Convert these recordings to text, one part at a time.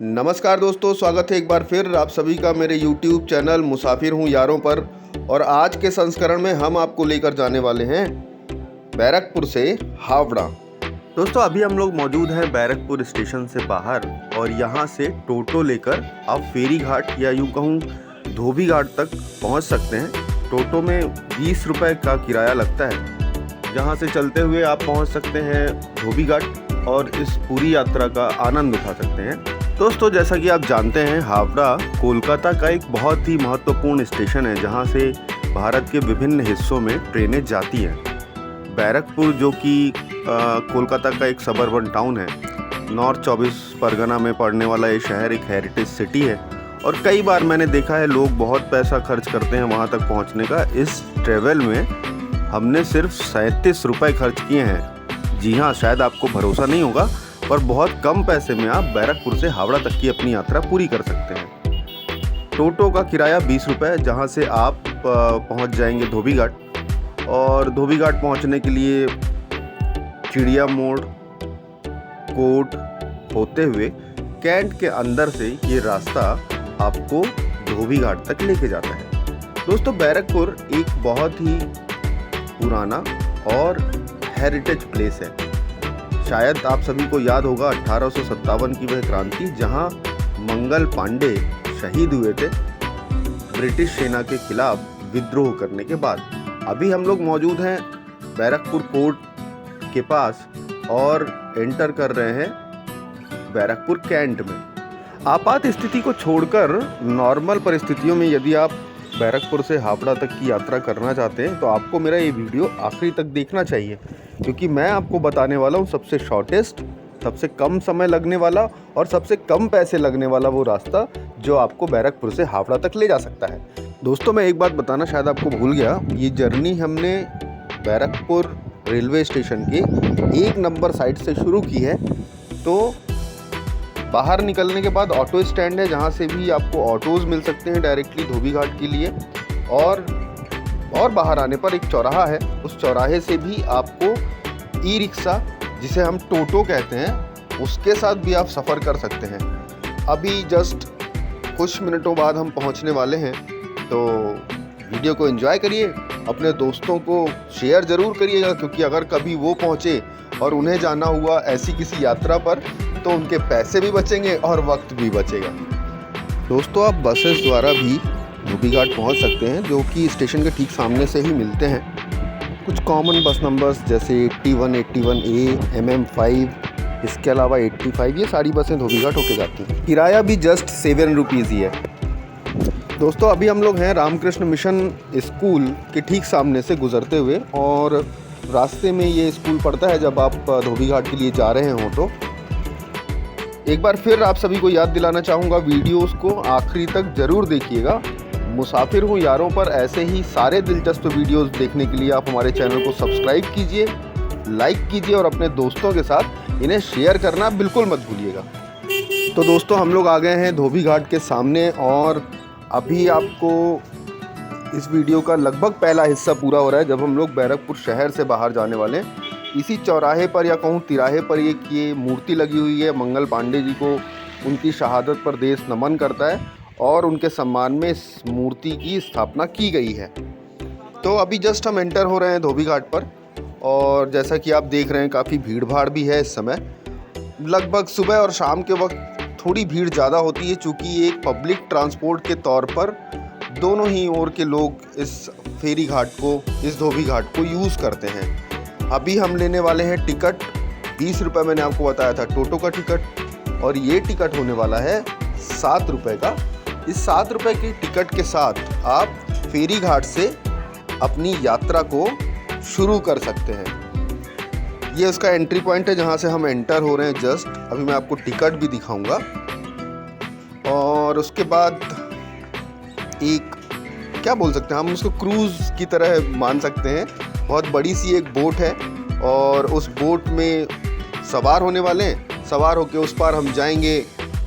नमस्कार दोस्तों, स्वागत है एक बार फिर आप सभी का मेरे YouTube चैनल मुसाफिर हूँ यारों पर। और आज के संस्करण में हम आपको लेकर जाने वाले हैं बैरकपुर से हावड़ा। दोस्तों अभी हम लोग मौजूद हैं बैरकपुर स्टेशन से बाहर और यहाँ से टोटो लेकर आप फेरी घाट या यूँ कहूँ धोबी घाट तक पहुँच सकते हैं। टोटो में 20 रुपये का किराया लगता है, जहाँ से चलते हुए आप पहुँच सकते हैं धोबी घाट और इस पूरी यात्रा का आनंद उठा सकते हैं। दोस्तों जैसा कि आप जानते हैं, हावड़ा कोलकाता का एक बहुत ही महत्वपूर्ण स्टेशन है जहां से भारत के विभिन्न हिस्सों में ट्रेनें जाती हैं। बैरकपुर जो कि कोलकाता का एक सबर्बन टाउन है, नॉर्थ 24 परगना में पड़ने वाला ये शहर एक हेरिटेज सिटी है और कई बार मैंने देखा है लोग बहुत पैसा खर्च करते हैं वहां तक पहुंचने का। इस ट्रेवल में हमने सिर्फ 37 रुपये खर्च किए हैं। जी हाँ, शायद आपको भरोसा नहीं होगा और बहुत कम पैसे में आप बैरकपुर से हावड़ा तक की अपनी यात्रा पूरी कर सकते हैं। टोटो का किराया 20 रुपये, जहाँ से आप पहुँच जाएंगे धोबी घाट। और धोबी घाट पहुँचने के लिए चिड़िया मोड़ कोट होते हुए कैंट के अंदर से ये रास्ता आपको धोबी घाट तक लेके जाता है। दोस्तों बैरकपुर एक बहुत ही पुराना और हेरिटेज प्लेस है। शायद आप सभी को याद होगा 1857 की वह क्रांति जहां मंगल पांडे शहीद हुए थे ब्रिटिश सेना के खिलाफ विद्रोह करने के बाद। अभी हम लोग मौजूद हैं बैरकपुर कोर्ट के पास और एंटर कर रहे हैं बैरकपुर कैंट में। आपात स्थिति को छोड़कर नॉर्मल परिस्थितियों में यदि आप बैरकपुर से हावड़ा तक की यात्रा करना चाहते हैं तो आपको मेरा ये वीडियो आखिरी तक देखना चाहिए, क्योंकि मैं आपको बताने वाला हूँ सबसे शॉर्टेस्ट, सबसे कम समय लगने वाला और सबसे कम पैसे लगने वाला वो रास्ता जो आपको बैरकपुर से हावड़ा तक ले जा सकता है। दोस्तों मैं एक बात बताना शायद आपको भूल गया, ये जर्नी हमने बैरकपुर रेलवे स्टेशन के 1 नंबर साइड से शुरू की है। तो बाहर निकलने के बाद ऑटो स्टैंड है जहाँ से भी आपको ऑटोज़ मिल सकते हैं डायरेक्टली धोबी घाट के लिए। और बाहर आने पर एक चौराहा है, उस चौराहे से भी आपको ई रिक्शा जिसे हम टोटो कहते हैं उसके साथ भी आप सफ़र कर सकते हैं। अभी जस्ट कुछ मिनटों बाद हम पहुंचने वाले हैं, तो वीडियो को एंजॉय करिए, अपने दोस्तों को शेयर ज़रूर करिएगा, क्योंकि अगर कभी वो पहुंचे और उन्हें जाना हुआ ऐसी किसी यात्रा पर तो उनके पैसे भी बचेंगे और वक्त भी बचेगा। दोस्तों आप बसेस द्वारा भी धोबी घाट पहुंच सकते हैं, जो कि स्टेशन के ठीक सामने से ही मिलते हैं। कुछ कॉमन बस नंबर्स जैसे 81, 81A, MM5, इसके अलावा 85, ये सारी बसें धोबी घाट होके जाती हैं। किराया भी जस्ट 7 रुपीज़ ही है। दोस्तों अभी हम लोग हैं रामकृष्ण मिशन स्कूल के ठीक सामने से गुजरते हुए, और रास्ते में ये स्कूल पड़ता है जब आप धोबी घाट के लिए जा रहे हों। तो एक बार फिर आप सभी को याद दिलाना चाहूँगा, वीडियोस को आखिरी तक ज़रूर देखिएगा। मुसाफिर हूँ यारों पर ऐसे ही सारे दिलचस्प वीडियोस देखने के लिए आप हमारे चैनल को सब्सक्राइब कीजिए, लाइक कीजिए और अपने दोस्तों के साथ इन्हें शेयर करना बिल्कुल मत भूलिएगा। तो दोस्तों हम लोग आ गए हैं धोबी घाट के सामने और अभी आपको इस वीडियो का लगभग पहला हिस्सा पूरा हो रहा है जब हम लोग बैरकपुर शहर से बाहर जाने वाले हैं। इसी चौराहे पर या कहूँ तिराहे पर एक ये मूर्ति लगी हुई है, मंगल पांडे जी को उनकी शहादत पर देश नमन करता है और उनके सम्मान में इस मूर्ति की स्थापना की गई है। तो अभी जस्ट हम एंटर हो रहे हैं धोबी घाट पर और जैसा कि आप देख रहे हैं काफ़ी भीड़ भाड़ भी है इस समय। लगभग सुबह और शाम के वक्त थोड़ी भीड़ ज़्यादा होती है, चूँकि ये एक पब्लिक ट्रांसपोर्ट के तौर पर दोनों ही ओर के लोग इस फेरी घाट को, इस धोबी घाट को यूज़ करते हैं। अभी हम लेने वाले हैं टिकट। 20 रुपये मैंने आपको बताया था टोटो का टिकट, और ये टिकट होने वाला है 7 रुपये का। इस 7 रुपये की टिकट के साथ आप फेरी घाट से अपनी यात्रा को शुरू कर सकते हैं। ये उसका एंट्री पॉइंट है जहाँ से हम एंटर हो रहे हैं जस्ट। अभी मैं आपको टिकट भी दिखाऊंगा और उसके बाद एक क्या बोल सकते हैं हम उसको क्रूज़ की तरह मान सकते हैं। बहुत बड़ी सी एक बोट है और उस बोट में सवार होने वाले हैं। सवार होके उस पार हम जाएंगे,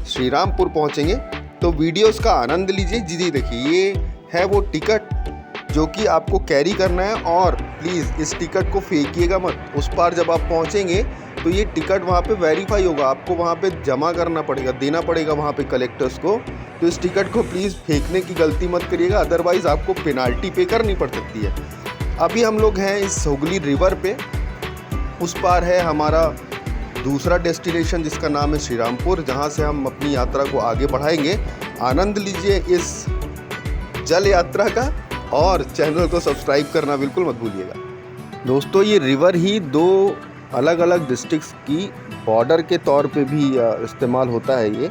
श्री रामपुर पहुँचेंगे। तो वीडियोस का आनंद लीजिए। जी देखिए, ये है वो टिकट जो कि आपको कैरी करना है। और प्लीज़ इस टिकट को फेंकिएगा मत। उस पार जब आप पहुंचेंगे तो ये टिकट वहाँ पे वेरीफाई होगा, आपको वहाँ पे जमा करना पड़ेगा, देना पड़ेगा वहाँ पे कलेक्टर्स को। तो इस टिकट को प्लीज़ फेंकने की गलती मत करिएगा, अदरवाइज़ आपको पेनाल्टी पे करनी पड़ सकती है। अभी हम लोग हैं इस हुगली रिवर पे, उस पार है हमारा दूसरा डेस्टिनेशन जिसका नाम है श्री रामपुर, जहाँ से हम अपनी यात्रा को आगे बढ़ाएंगे। आनंद लीजिए इस जल यात्रा का और चैनल को सब्सक्राइब करना बिल्कुल मत भूलिएगा। दोस्तों, ये रिवर ही 2 अलग अलग डिस्ट्रिक्ट्स की बॉर्डर के तौर पे भी इस्तेमाल होता है। ये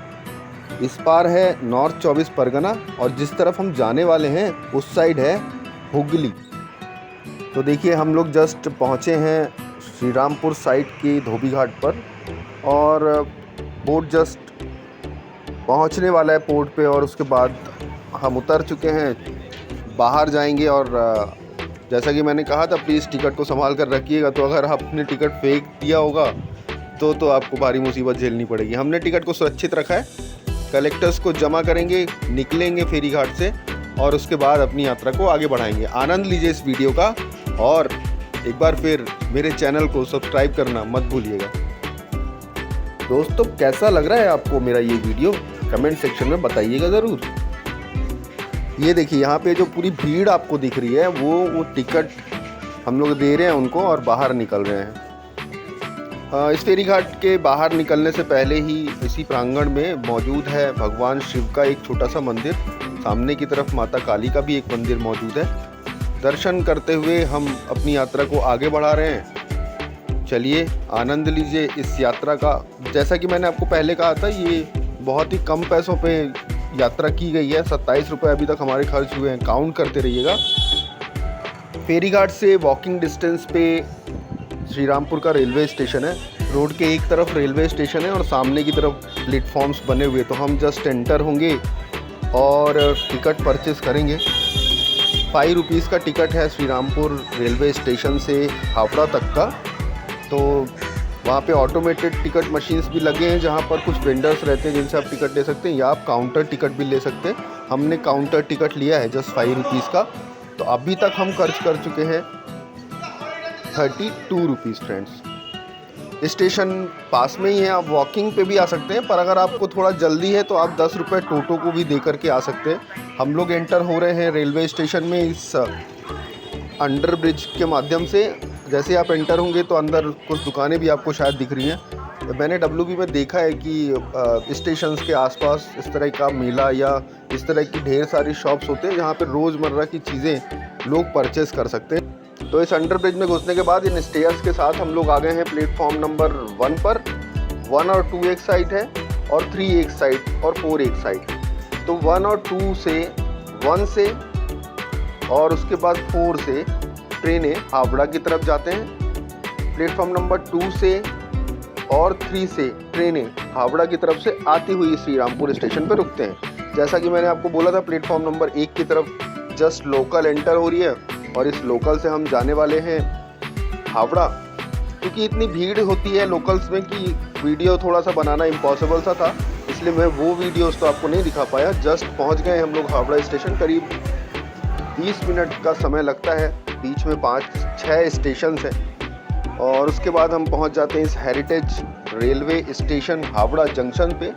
इस पार है नॉर्थ 24 परगना और जिस तरफ हम जाने वाले हैं उस साइड है हुगली। तो देखिए हम लोग जस्ट पहुँचे हैं श्री रामपुर साइड के धोबी घाट पर और बोट जस्ट पहुँचने वाला है पोर्ट पे और उसके बाद हम उतर चुके हैं, बाहर जाएंगे। और जैसा कि मैंने कहा था, प्लीज़ टिकट को संभाल कर रखिएगा। तो अगर आपने टिकट फेंक दिया होगा तो आपको भारी मुसीबत झेलनी पड़ेगी। हमने टिकट को सुरक्षित रखा है, कलेक्टर्स को जमा करेंगे, निकलेंगे फेरी घाट से और उसके बाद अपनी यात्रा को आगे बढ़ाएंगे। आनंद लीजिए इस वीडियो का और एक बार फिर मेरे चैनल को सब्सक्राइब करना मत भूलिएगा। दोस्तों, कैसा लग रहा है आपको मेरा ये वीडियो? कमेंट सेक्शन में बताइएगा ज़रूर। ये देखिए यहाँ पे जो पूरी भीड़ आपको दिख रही है वो टिकट हम लोग दे रहे हैं उनको और बाहर निकल रहे हैं। इस फेरी घाट के बाहर निकलने से पहले ही इसी प्रांगण में मौजूद है भगवान शिव का एक छोटा सा मंदिर। सामने की तरफ माता काली का भी एक मंदिर मौजूद है। दर्शन करते हुए हम अपनी यात्रा को आगे बढ़ा रहे हैं। चलिए आनंद लीजिए इस यात्रा का। जैसा कि मैंने आपको पहले कहा था, ये बहुत ही कम पैसों पे यात्रा की गई है। 27 रुपये अभी तक हमारे खर्च हुए हैं, काउंट करते रहिएगा। फेरी घाट से वॉकिंग डिस्टेंस पे श्री रामपुर का रेलवे स्टेशन है। रोड के एक तरफ रेलवे स्टेशन है और सामने की तरफ प्लेटफॉर्म्स बने हुए। तो हम जस्ट एंटर होंगे और टिकट परचेस करेंगे। 5 रुपीज़ का टिकट है श्री रामपुर रेलवे स्टेशन से हावड़ा तक का। तो वहाँ पे ऑटोमेटेड टिकट मशीन्स भी लगे हैं जहाँ पर कुछ वेंडर्स रहते हैं जिनसे आप टिकट ले सकते हैं, या आप काउंटर टिकट भी ले सकते हैं। हमने काउंटर टिकट लिया है जस्ट 5 रुपीज़ का। तो अभी तक हम खर्च कर चुके हैं 32 रुपीज़ फ्रेंड्स। स्टेशन पास में ही है, आप वॉकिंग पे भी आ सकते हैं, पर अगर आपको थोड़ा जल्दी है तो आप 10 रुपये टोटो को भी दे करके आ सकते हैं। हम लोग एंटर हो रहे हैं रेलवे स्टेशन में इस अंडर ब्रिज के माध्यम से। जैसे आप एंटर होंगे तो अंदर कुछ दुकानें भी आपको शायद दिख रही हैं। मैंने WB में देखा है कि स्टेशंस के आसपास इस तरह का मेला या इस तरह की ढेर सारी शॉप्स होते हैं जहाँ पे रोज़मर्रा की चीज़ें लोग परचेस कर सकते हैं। तो इस अंडर ब्रिज में घुसने के बाद इन स्टेयर्स के साथ हम लोग आ गए हैं प्लेटफॉर्म नंबर 1 पर। 1 और 2 एक साइड है और 3 एक साइड और 4 एक साइड। तो 1 और 2 से 1 से और उसके बाद 4 से ट्रेनें हावड़ा की तरफ जाते हैं। प्लेटफॉर्म नंबर 2 से और 3 से ट्रेनें हावड़ा की तरफ से आती हुई श्री रामपुर स्टेशन पर रुकते हैं। जैसा कि मैंने आपको बोला था, प्लेटफॉर्म नंबर 1 की तरफ जस्ट लोकल एंटर हो रही है और इस लोकल से हम जाने वाले हैं हावड़ा। क्योंकि इतनी भीड़ होती है लोकल्स में कि वीडियो थोड़ा सा बनाना इम्पॉसिबल सा था, इसलिए मैं वो वीडियोस तो आपको नहीं दिखा पाया। जस्ट पहुंच गए हम लोग हावड़ा स्टेशन। करीब 20 मिनट का समय लगता है, बीच में 5-6 स्टेशन हैं और उसके बाद हम पहुंच जाते हैं इस heritage railway station Howrah junction पे।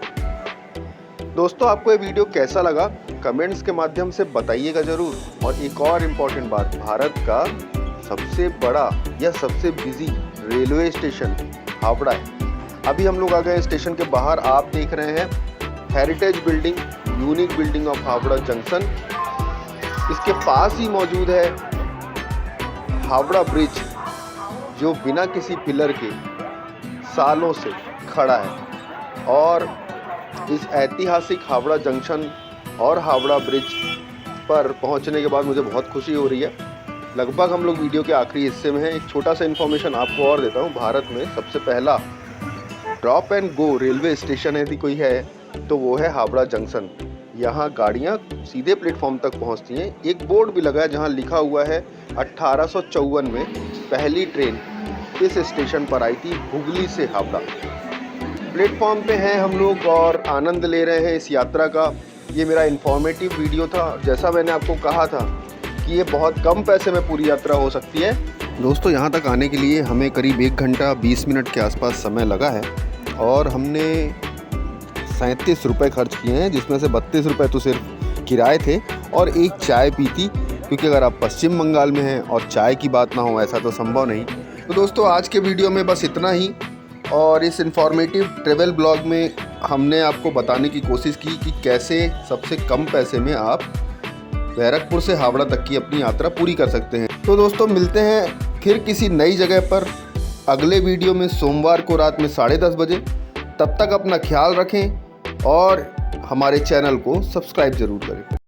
दोस्तों, आपको ये वीडियो कैसा लगा कमेंट्स के माध्यम से बताइएगा ज़रूर। और एक और इम्पॉर्टेंट बात, भारत का सबसे बड़ा या सबसे बिजी रेलवे स्टेशन हावड़ा है। अभी हम लोग आ गए स्टेशन के बाहर। आप देख रहे हैं heritage building, unique building of Howrah junction. इसके पास ही मौजूद है हावड़ा ब्रिज, जो बिना किसी पिलर के सालों से खड़ा है। और इस ऐतिहासिक हावड़ा जंक्शन और हावड़ा ब्रिज पर पहुंचने के बाद मुझे बहुत खुशी हो रही है। लगभग हम लोग वीडियो के आखिरी हिस्से में हैं। एक छोटा सा इन्फॉर्मेशन आपको और देता हूं। भारत में सबसे पहला drop and go railway station यदि कोई है तो वो है हावड़ा जंक्शन। यहाँ गाड़ियाँ सीधे प्लेटफॉर्म तक पहुँचती हैं। एक बोर्ड भी लगा है जहाँ लिखा हुआ है 1854 में पहली ट्रेन इस स्टेशन पर आई थी, हुगली से हावड़ा। प्लेटफॉर्म पे हैं हम लोग और आनंद ले रहे हैं इस यात्रा का। ये मेरा इन्फॉर्मेटिव वीडियो था। जैसा मैंने आपको कहा था कि ये बहुत कम पैसे में पूरी यात्रा हो सकती है। दोस्तों, यहाँ तक आने के लिए हमें करीब 1 घंटा 20 मिनट के आसपास समय लगा है और हमने 37 रुपये खर्च किए हैं, जिसमें से 32 रुपये तो सिर्फ किराए थे और एक चाय पी थी, क्योंकि अगर आप पश्चिम बंगाल में हैं और चाय की बात ना हो ऐसा तो संभव नहीं। तो दोस्तों, आज के वीडियो में बस इतना ही, और इस इन्फॉर्मेटिव ट्रेवल ब्लॉग में हमने आपको बताने की कोशिश की कि कैसे सबसे कम पैसे में आप बैरकपुर से हावड़ा तक की अपनी यात्रा पूरी कर सकते हैं। तो दोस्तों, मिलते हैं फिर किसी नई जगह पर अगले वीडियो में सोमवार को रात में 10:30 बजे। तब तक अपना ख्याल रखें और हमारे चैनल को सब्सक्राइब ज़रूर करें।